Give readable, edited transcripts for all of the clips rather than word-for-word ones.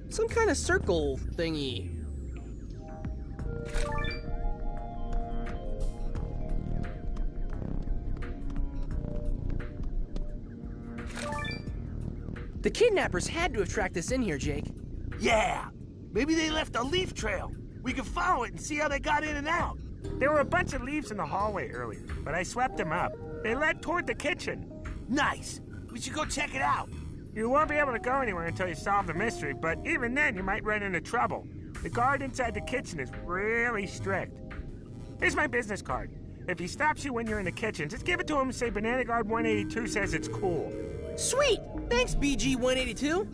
Some kind of circle thingy. The kidnappers had to have tracked this in here, Jake. Yeah, maybe they left a leaf trail. We can follow it and see how they got in and out. There were a bunch of leaves in the hallway earlier, but I swept them up. They led toward the kitchen. Nice. We should go check it out. You won't be able to go anywhere until you solve the mystery, but even then you might run into trouble. The guard inside the kitchen is really strict. Here's my business card. If he stops you when you're in the kitchen, just give it to him and say Banana Guard 182 says it's cool. Sweet! Thanks, BG 182.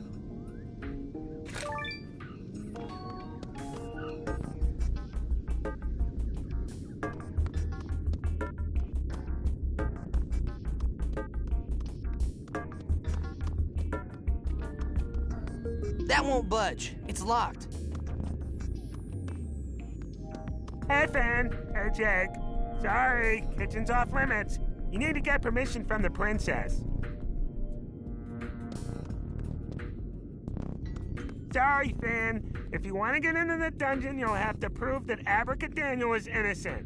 That won't budge. It's locked. Hey, Finn. Hey, Jake. Sorry, kitchen's off limits. You need to get permission from the princess. Sorry, Finn. If you want to get into the dungeon, you'll have to prove that Abracadaniel is innocent.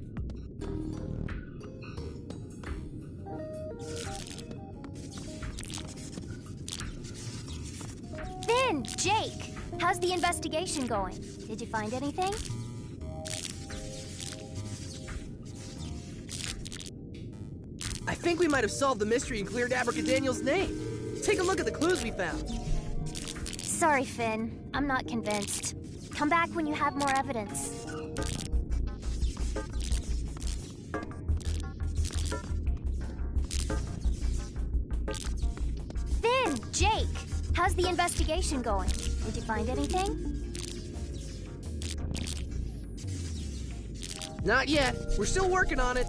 Finn, Jake, how's the investigation going? Did you find anything? I think we might have solved the mystery and cleared Abracadaniel's name. Take a look at the clues we found. Sorry, Finn. I'm not convinced. Come back when you have more evidence. Finn, Jake, how's the investigation going? Did you find anything? Not yet. We're still working on it.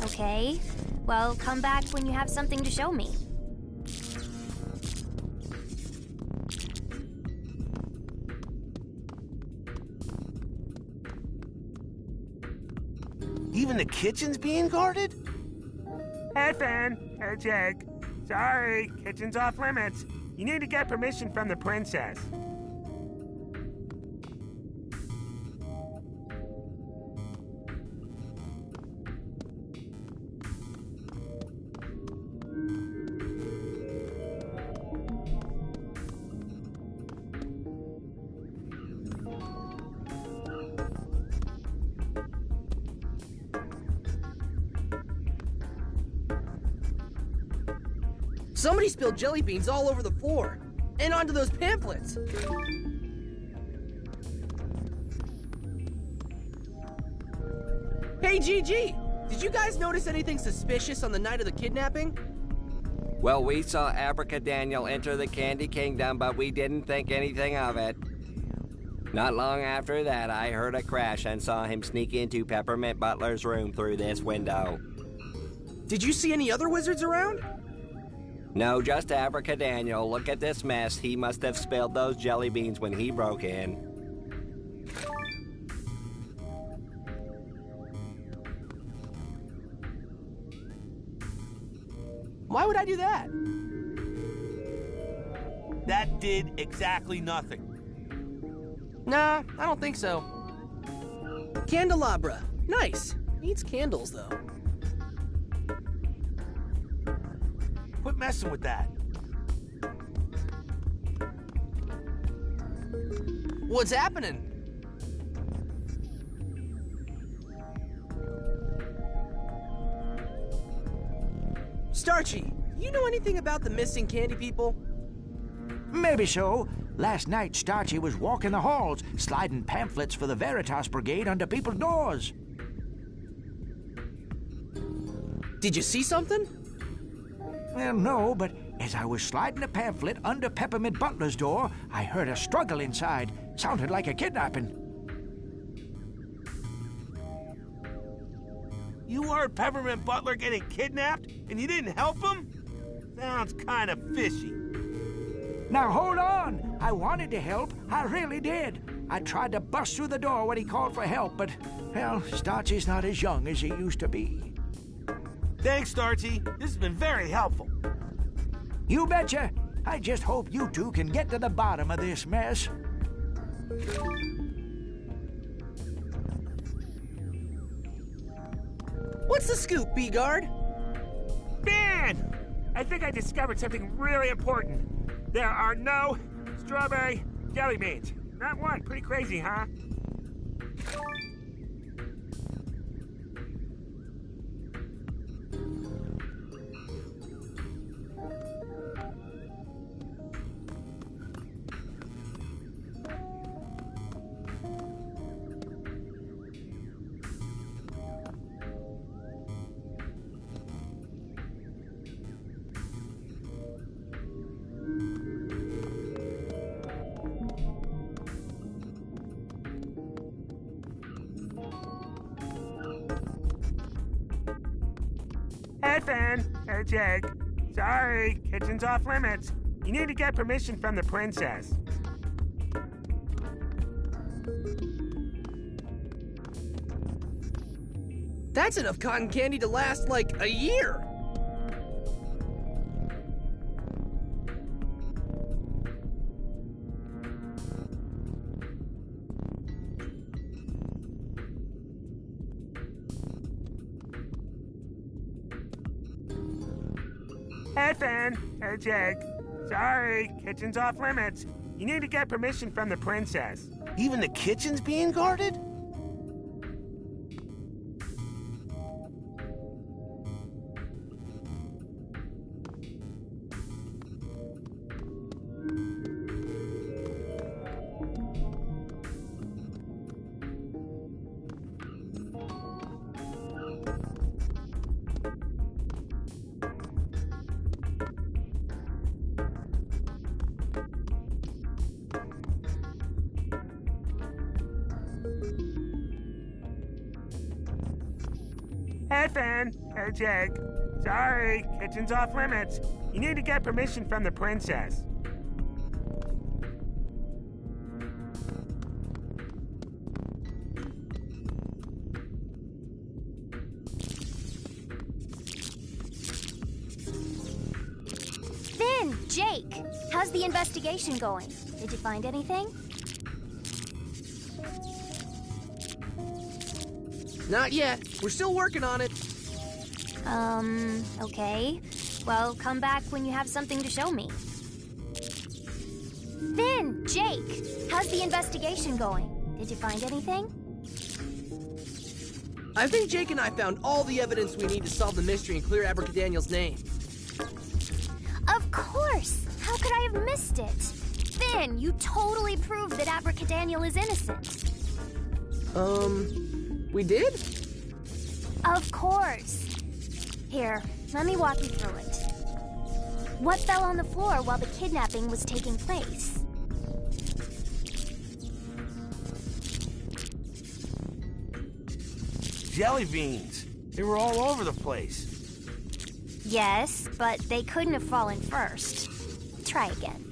Okay. Well, come back when you have something to show me. Even the kitchen's being guarded? Hey, Finn. Hey, Jake. Sorry, kitchen's off limits. You need to get permission from the princess. Somebody spilled jelly beans all over the floor and onto those pamphlets. Hey, GG, did you guys notice anything suspicious on the night of the kidnapping? Well, we saw Abracadaniel enter the Candy Kingdom, but we didn't think anything of it. Not long after that, I heard a crash and saw him sneak into Peppermint Butler's room through this window. Did you see any other wizards around? No, just Abracadaniel. Look at this mess. He must have spilled those jelly beans when he broke in. Why would I do that? That did exactly nothing. Nah, I don't think so. Candelabra. Nice. Needs candles, though. Quit messing with that. What's happening? Starchy, you know anything about the missing candy people? Maybe so. Last night, Starchy was walking the halls, sliding pamphlets for the Veritas Brigade under people's doors. Did you see something? Well, no, but as I was sliding a pamphlet under Peppermint Butler's door, I heard a struggle inside. Sounded like a kidnapping. You heard Peppermint Butler getting kidnapped and you didn't help him? Sounds kind of fishy. Now, hold on. I wanted to help. I really did. I tried to bust through the door when he called for help, but, well, Starchy's not as young as he used to be. Thanks, Starchy. This has been very helpful. You betcha. I just hope you two can get to the bottom of this mess. What's the scoop, B-Guard? Ben! I think I discovered something really important. There are no strawberry jelly beans. Not one. Pretty crazy, huh? Hey, Finn. Hey, Jake. Sorry, kitchen's off limits. You need to get permission from the princess. That's enough cotton candy to last, like, a year. Hey, Finn. Hey, Jake. Sorry, kitchen's off limits. You need to get permission from the princess. Even the kitchen's being guarded? Hey, Finn. Hey, Jake. Sorry, kitchen's off limits. You need to get permission from the princess. Finn, Jake, how's the investigation going? Did you find anything? Not yet. We're still working on it. Okay. Well, come back when you have something to show me. Finn, Jake, how's the investigation going? Did you find anything? I think Jake and I found all the evidence we need to solve the mystery and clear Abracadaniel's name. Of course! How could I have missed it? Finn, you totally proved that Abracadaniel is innocent. We did? Of course. Here, let me walk you through it. What fell on the floor while the kidnapping was taking place? Jelly beans. They were all over the place. Yes, but they couldn't have fallen first. Try again.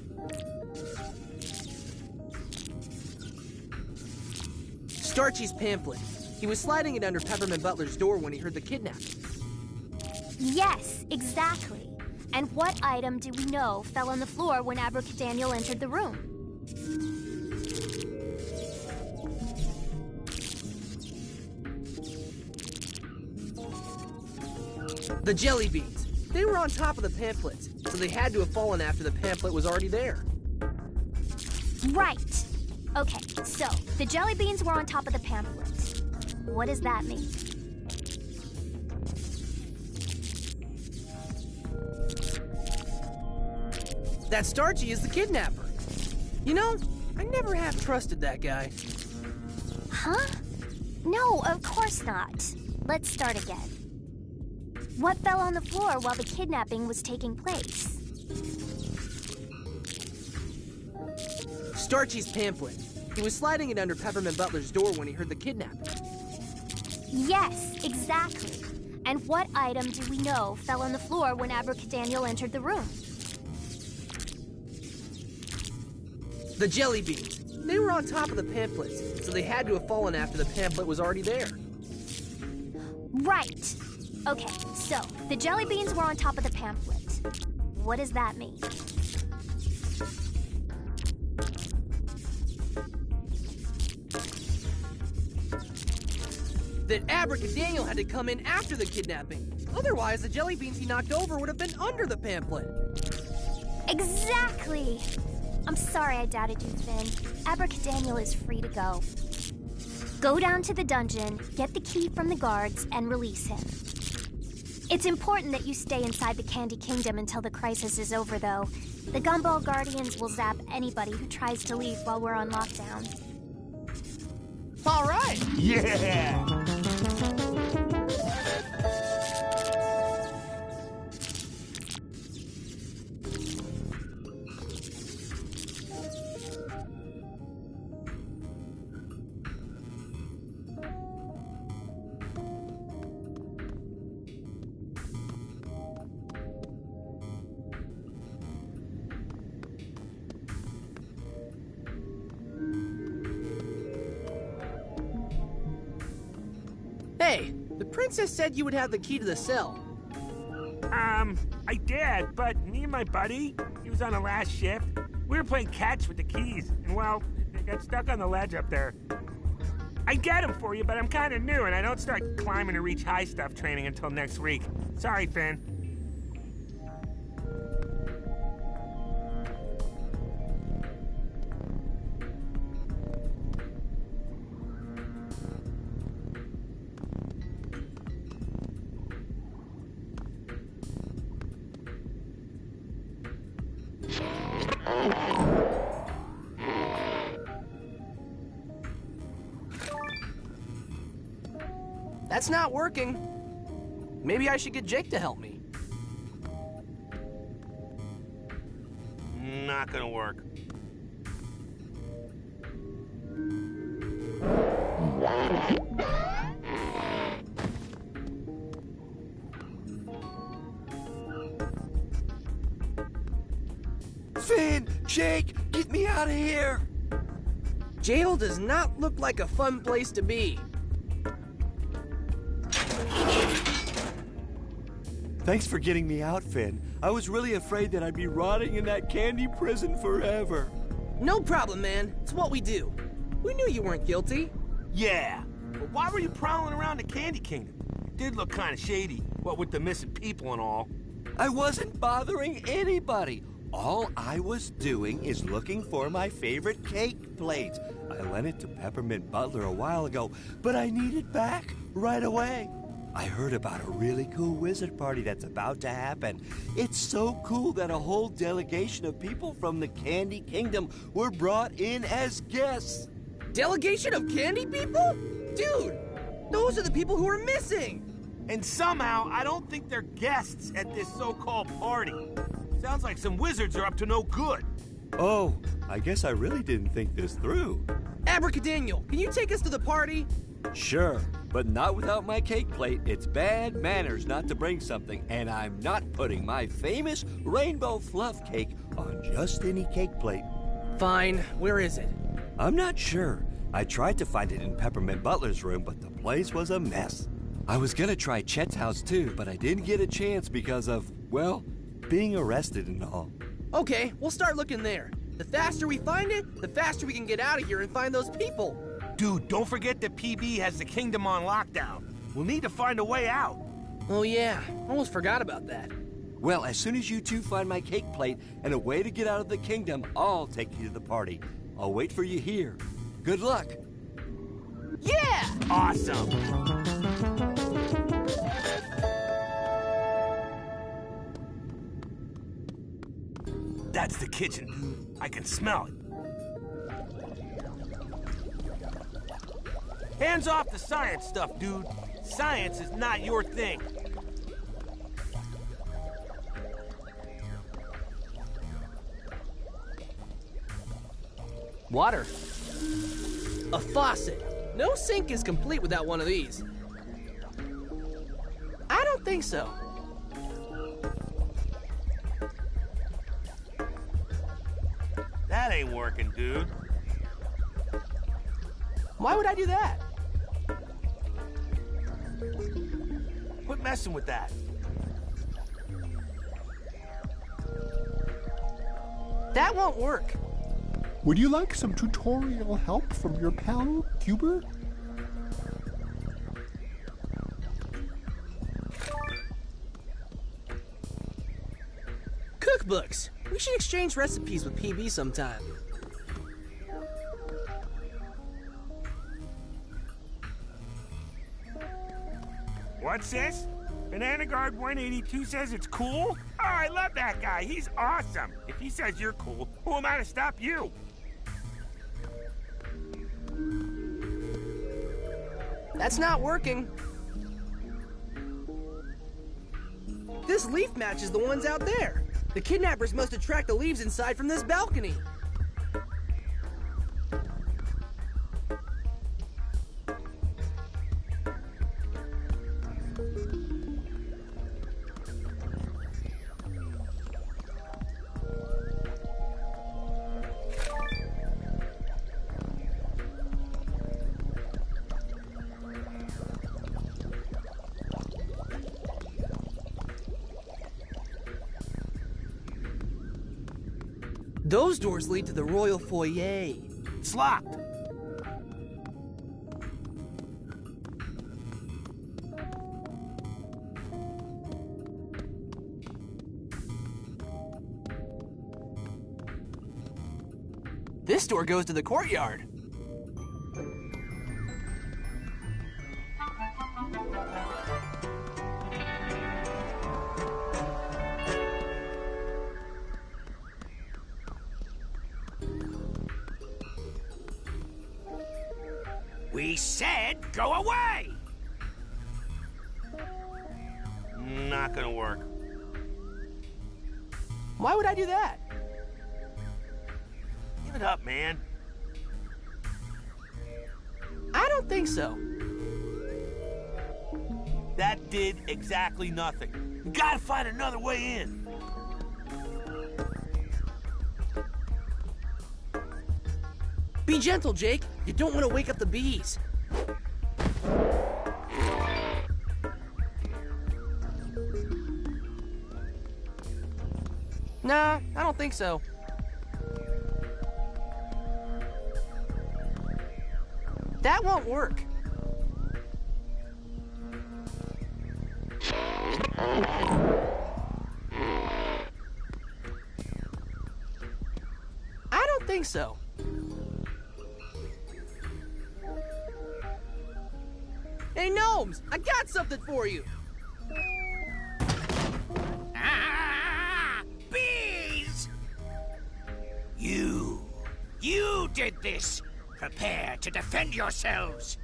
Starchy's pamphlet. He was sliding it under Peppermint Butler's door when he heard the kidnapping. Yes, exactly. And what item do we know fell on the floor when Abracadaniel entered the room? The jelly beans. They were on top of the pamphlets, so they had to have fallen after the pamphlet was already there. Right. Okay, so the jelly beans were on top of the pamphlet. What does that mean? That Starchy is the kidnapper. You know, I never have trusted that guy. Huh? No, of course not. Let's start again. What fell on the floor while the kidnapping was taking place? Starchy's pamphlet. He was sliding it under Peppermint Butler's door when he heard the kidnapping. Yes, exactly. And what item do we know fell on the floor when Abracadaniel entered the room? The jelly beans. They were on top of the pamphlets, so they had to have fallen after the pamphlet was already there. Right. Okay, so the jelly beans were on top of the pamphlet. What does that mean? that Abracadaniel had to come in after the kidnapping. Otherwise, the jelly beans he knocked over would have been under the pamphlet. Exactly. I'm sorry I doubted you, Finn. Abracadaniel is free to go. Go down to the dungeon, get the key from the guards, and release him. It's important that you stay inside the Candy Kingdom until the crisis is over, though. The Gumball Guardians will zap anybody who tries to leave while we're on lockdown. All right. Yeah! Hey, the princess said you would have the key to the cell. I did, but me and my buddy, he was on the last shift. We were playing catch with the keys, and well, they got stuck on the ledge up there. I'd get them for you, but I'm kind of new, and I don't start climbing to reach high stuff training until next week. Sorry, Finn. That's not working. Maybe I should get Jake to help me. Not gonna work. Finn! Jake! Get me out of here! Jail does not look like a fun place to be. Thanks for getting me out, Finn. I was really afraid that I'd be rotting in that candy prison forever. No problem, man. It's what we do. We knew you weren't guilty. Yeah, but why were you prowling around the Candy Kingdom? It did look kind of shady, what with the missing people and all. I wasn't bothering anybody. All I was doing is looking for my favorite cake plate. I lent it to Peppermint Butler a while ago, but I need it back right away. I heard about a really cool wizard party that's about to happen. It's so cool that a whole delegation of people from the Candy Kingdom were brought in as guests. Delegation of candy people? Dude, those are the people who are missing. And somehow, I don't think they're guests at this so-called party. Sounds like some wizards are up to no good. Oh, I guess I really didn't think this through. Abracadaniel, can you take us to the party? Sure, but not without my cake plate. It's bad manners not to bring something, and I'm not putting my famous rainbow fluff cake on just any cake plate. Fine, where is it? I'm not sure. I tried to find it in Peppermint Butler's room, but the place was a mess. I was gonna try Chet's house too, but I didn't get a chance because of, well, being arrested and all. Okay, we'll start looking there. The faster we find it, the faster we can get out of here and find those people. Dude, don't forget that PB has the kingdom on lockdown. We'll need to find a way out. Oh yeah, almost forgot about that. Well, as soon as you two find my cake plate and a way to get out of the kingdom, I'll take you to the party. I'll wait for you here. Good luck. Yeah! Awesome. That's the kitchen, dude. I can smell it. Hands off the science stuff, dude. Science is not your thing. Water. A faucet. No sink is complete without one of these. I don't think so. That ain't working, dude. Why would I do that? Quit messing with that. That won't work. Would you like some tutorial help from your pal, Cuber? cookbooks. We should exchange recipes with PB sometime. What's this? Banana Guard 182 says it's cool? Oh, I love that guy. He's awesome. If he says you're cool, who am I to stop you? That's not working. This leaf matches the ones out there. The kidnappers must attract the leaves inside from this balcony. Those doors lead to the royal foyer. It's locked. This door goes to the courtyard. We said go away! Not gonna work. Why would I do that? Give it up, man. I don't think so. That did exactly nothing. We gotta find another way in. Be gentle, Jake. You don't want to wake up the bees. Nah, I don't think so. That won't work. I don't think so. Hey, Gnomes! I got something for you! Ah! Bees! You did this! Prepare to defend yourselves!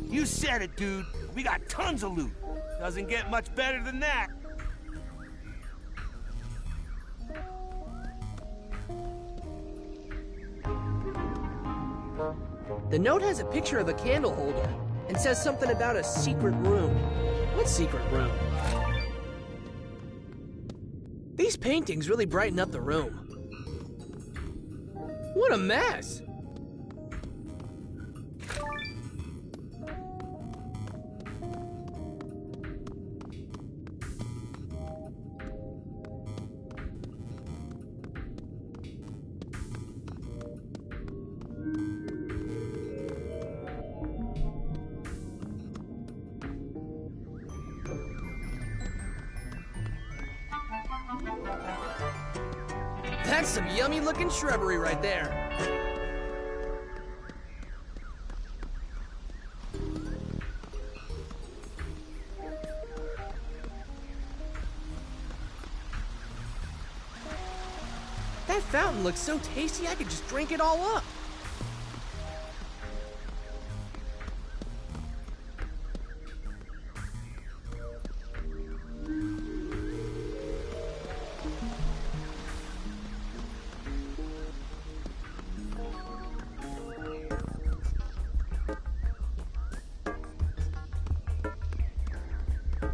You said it, dude. We got tons of loot. Doesn't get much better than that. The note has a picture of a candle holder and says something about a secret room. What secret room? These paintings really brighten up the room. What a mess! That's some yummy-looking shrubbery right there. That fountain looks so tasty I could just drink it all up.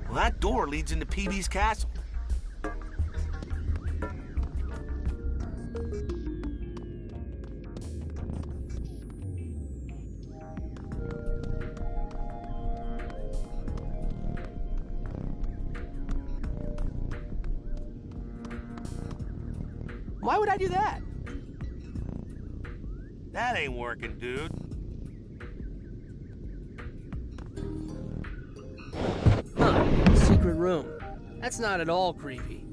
Well, that door leads into PB's castle. Why would I do that? That ain't working, dude. Huh, secret room. That's not at all creepy.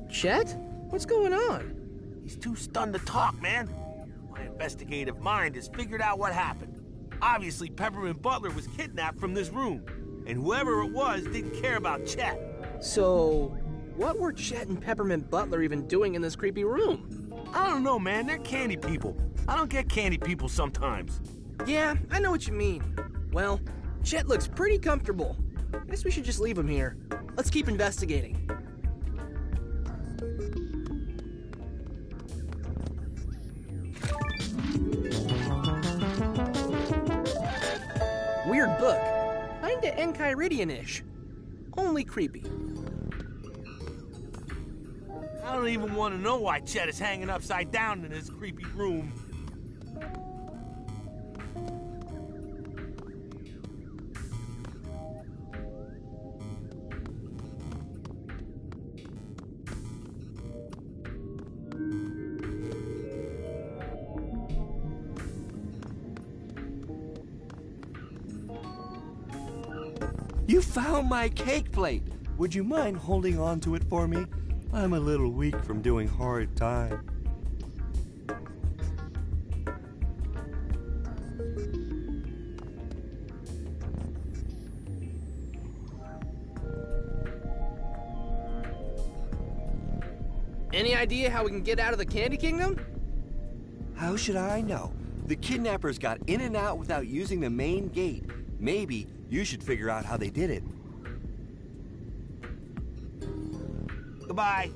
Chet? What's going on? He's too stunned to talk, man. My investigative mind has figured out what happened. Obviously, Peppermint Butler was kidnapped from this room, and whoever it was didn't care about Chet. So, what were Chet and Peppermint Butler even doing in this creepy room? I don't know, man. They're candy people. I don't get candy people sometimes. Yeah, I know what you mean. Well, Chet looks pretty comfortable. Guess we should just leave him here. Let's keep investigating. Weird book. Kinda Enchiridion-ish. Only creepy. I don't even want to know why Chet is hanging upside down in this creepy room. You found my cake plate. Would you mind holding on to it for me? I'm a little weak from doing hard time. Any idea how we can get out of the Candy Kingdom? How should I know? The kidnappers got in and out without using the main gate. Maybe you should figure out how they did it. Goodbye.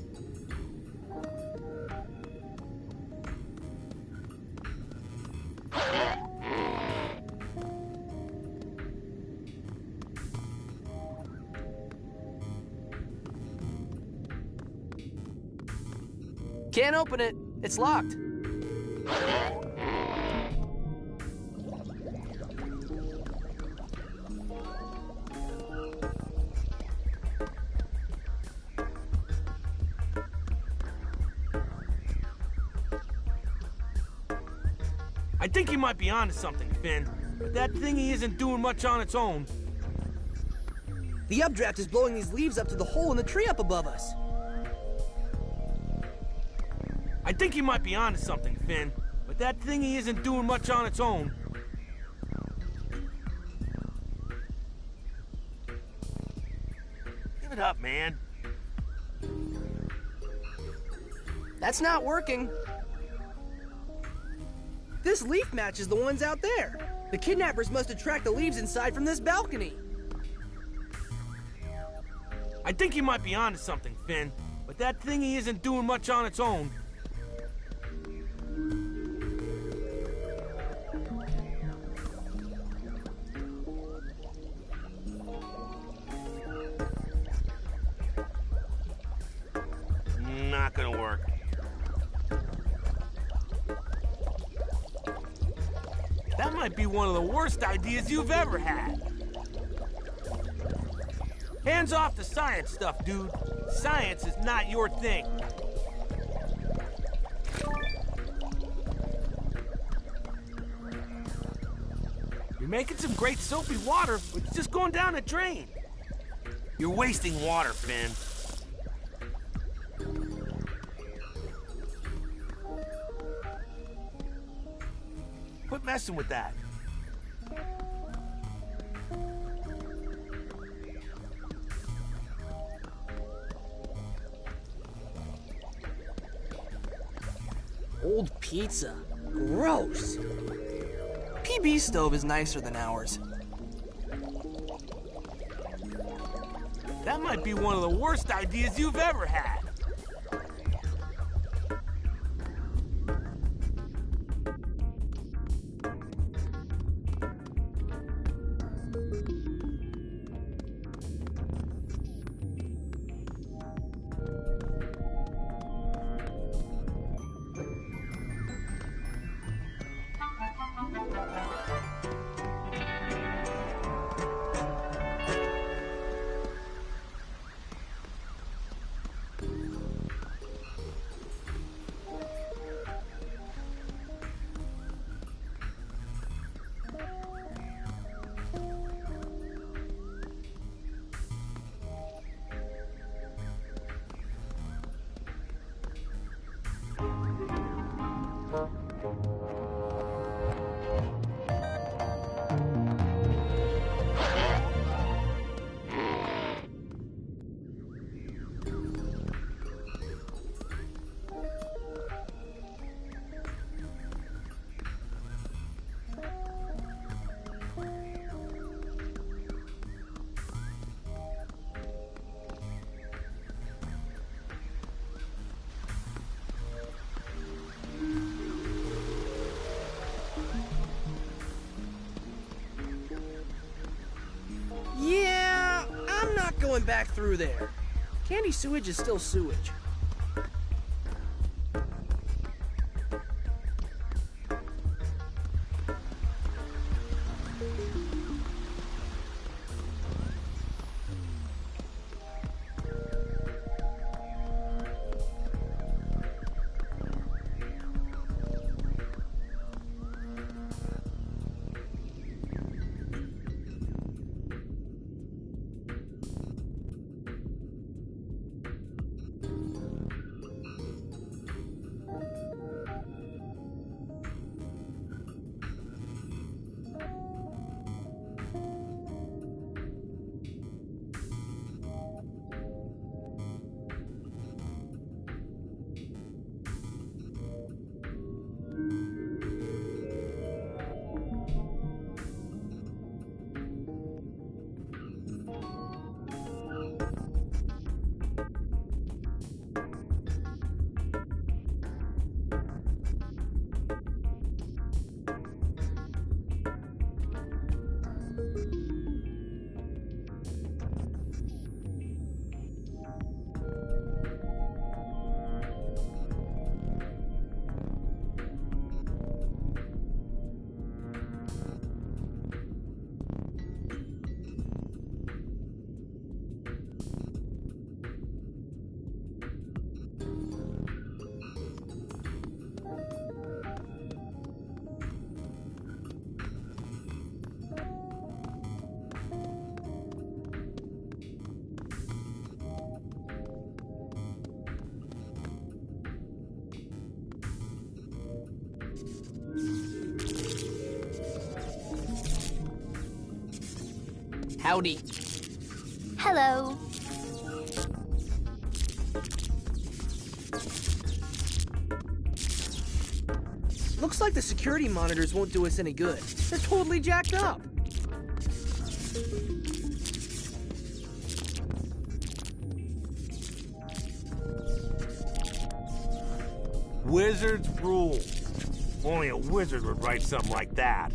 Can't open it. It's locked. I think you might be onto something, Finn. But that thingy isn't doing much on its own. The updraft is blowing these leaves up to the hole in the tree up above us. I think you might be onto something, Finn. But that thingy isn't doing much on its own. Give it up, man. That's not working. This leaf matches the ones out there. The kidnappers must attract the leaves inside from this balcony. I think you might be onto something, Finn. But that thingy isn't doing much on its own. Not gonna work. That might be one of the worst ideas you've ever had. Hands off the science stuff, dude. Science is not your thing. You're making some great soapy water, but it's just going down the drain. You're wasting water, Finn. Quit messing with that. Old pizza. Gross. PB stove is nicer than ours. That might be one of the worst ideas you've ever had. Yeah, I'm not going back through there. Candy sewage is still sewage. Howdy. Hello. Looks like the security monitors won't do us any good. They're totally jacked up. Wizards rule. Only a wizard would write something like that.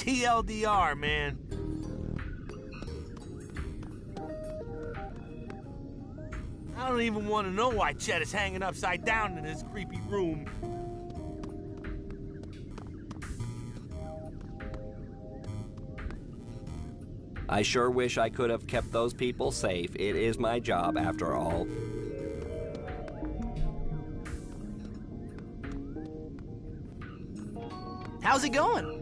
TLDR, man. I don't even want to know why Chet is hanging upside down in his creepy room. I sure wish I could have kept those people safe. It is my job, after all. How's it going?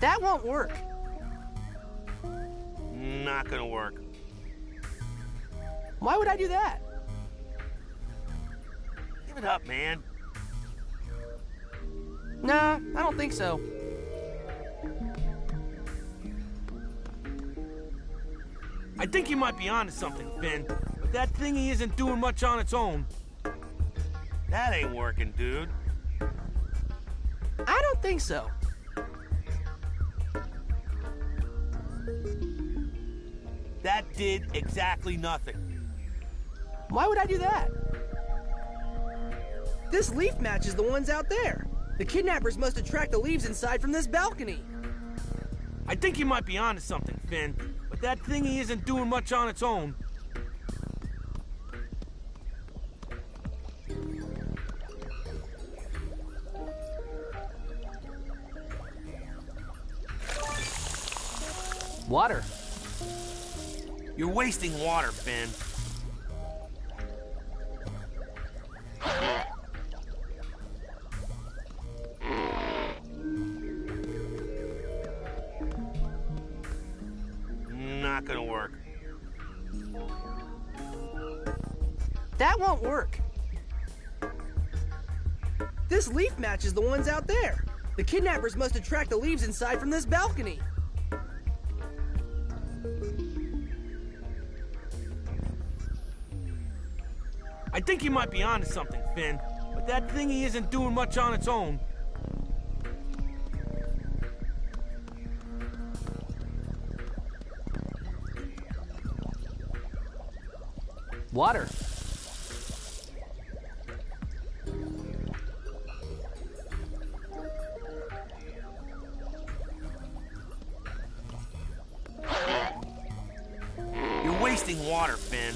That won't work. Not gonna work. Why would I do that? Give it up, man. Nah, I don't think so. I think you might be onto something, Finn. But that thingy isn't doing much on its own. That ain't working, dude. I don't think so. That did exactly nothing. Why would I do that? This leaf matches the ones out there. The kidnappers must have tracked the leaves inside from this balcony. I think you might be onto something, Finn. But that thingy isn't doing much on its own. Water. You're wasting water, Finn. Not gonna work. That won't work. This leaf matches the ones out there. The kidnappers must have tracked the leaves inside from this balcony. I think you might be onto something, Finn. But that thingy isn't doing much on its own. Water. You're wasting water, Finn.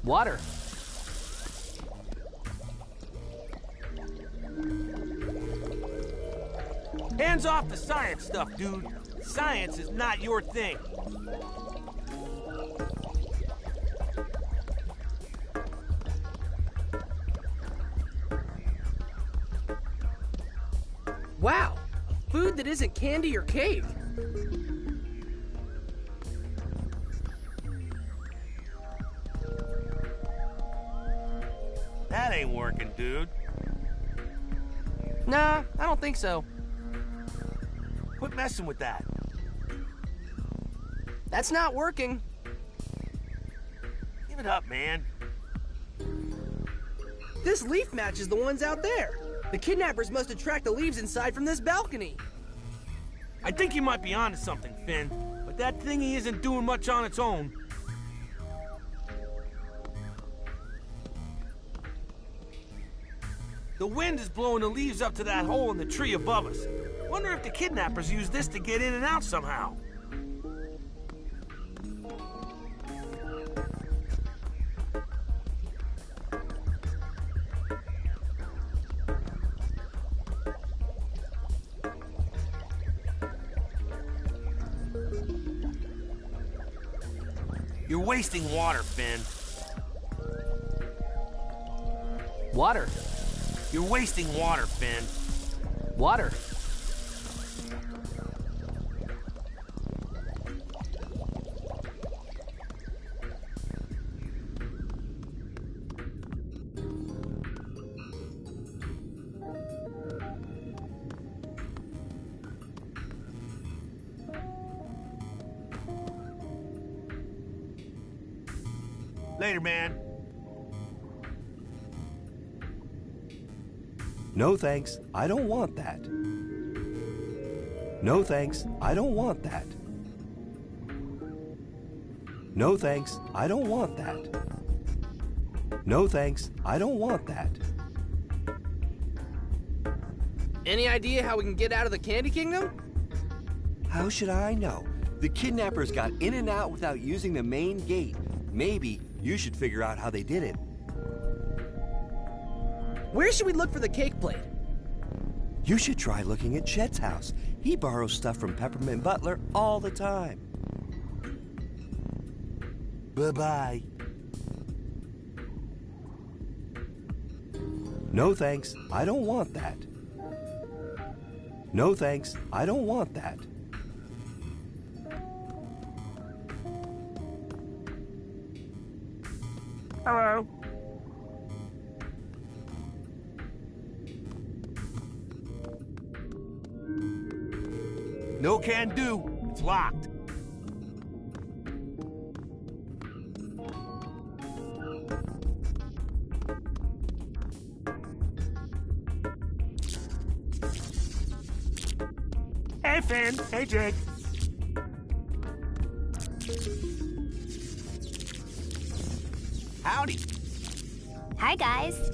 Water. Hands off the science stuff, dude. Science is not your thing. Wow, food that isn't candy or cake. That ain't working, dude. Nah, I don't think so. Quit messing with that. That's not working. Give it up, man. This leaf matches the ones out there. The kidnappers must have tracked the leaves inside from this balcony. I think you might be onto something, Finn. But that thingy isn't doing much on its own. The wind is blowing the leaves up to that hole in the tree above us. Wonder if the kidnappers use this to get in and out somehow. You're wasting water, Finn. Water. You're wasting water, Finn. Water. Later, man. No thanks, I don't want that. No thanks, I don't want that. No thanks, I don't want that. No thanks, I don't want that. Any idea how we can get out of the Candy Kingdom? How should I know? The kidnappers got in and out without using the main gate. Maybe you should figure out how they did it. Where should we look for the cake plate? You should try looking at Chet's house. He borrows stuff from Peppermint Butler all the time. Bye-bye. No thanks, I don't want that. No thanks, I don't want that. Hello? No can do. It's locked. Hey, Finn. Hey, Jake. Howdy. Hi, guys.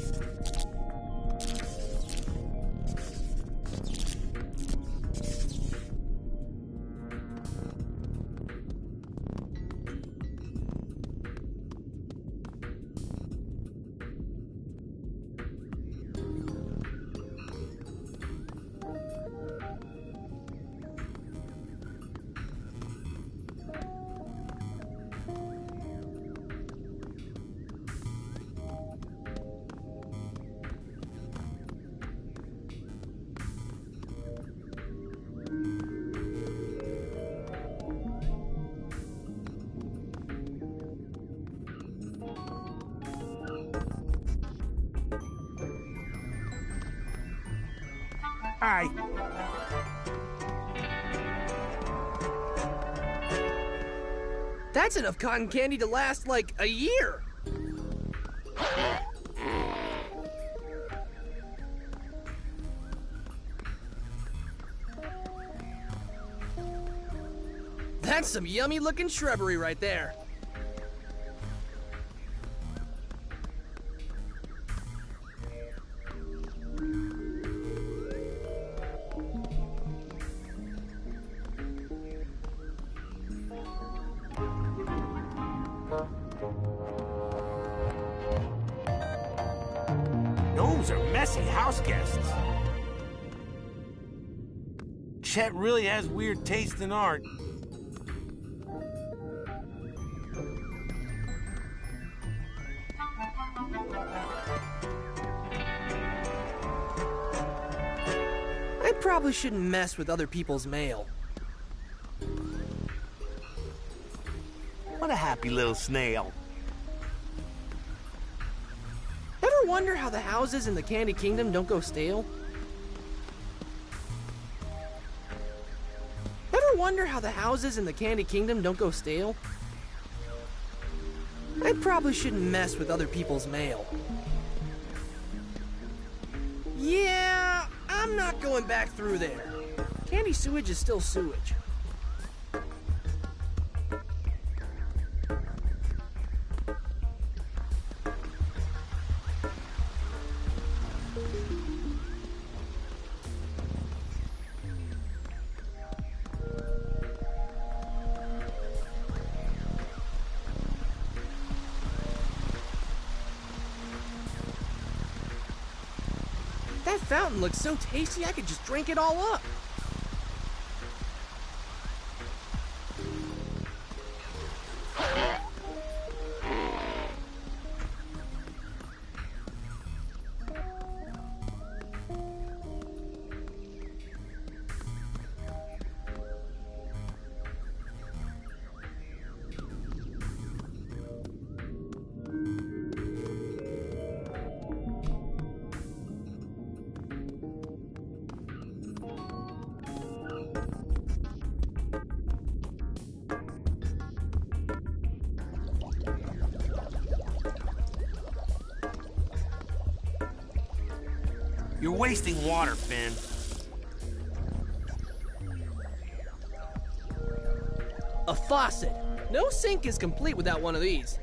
Hi. That's enough cotton candy to last like a year. That's some yummy looking shrubbery right there. Gnomes are messy house guests. Chet really has weird taste in art. I probably shouldn't mess with other people's mail. What a happy little snail. Ever wonder how the houses in the Candy Kingdom don't go stale? Ever wonder how the houses in the Candy Kingdom don't go stale? I probably shouldn't mess with other people's mail. Yeah, I'm not going back through there. Candy sewage is still sewage. That fountain looks so tasty I could just drink it all up. You're wasting water, Finn. A faucet. No sink is complete without one of these.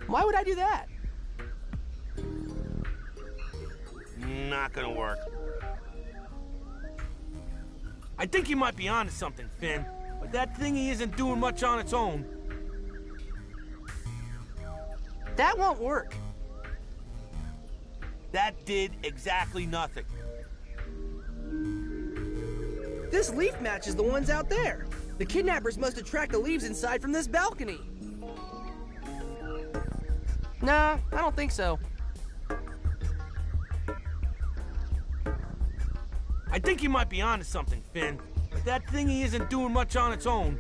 Why would I do that? Not gonna work. I think you might be onto something, Finn, but that thingy isn't doing much on its own. That won't work. That did exactly nothing. This leaf matches the ones out there. The kidnappers must have tracked the leaves inside from this balcony. Nah, I don't think so. I think you might be onto something, Finn, but that thingy isn't doing much on its own.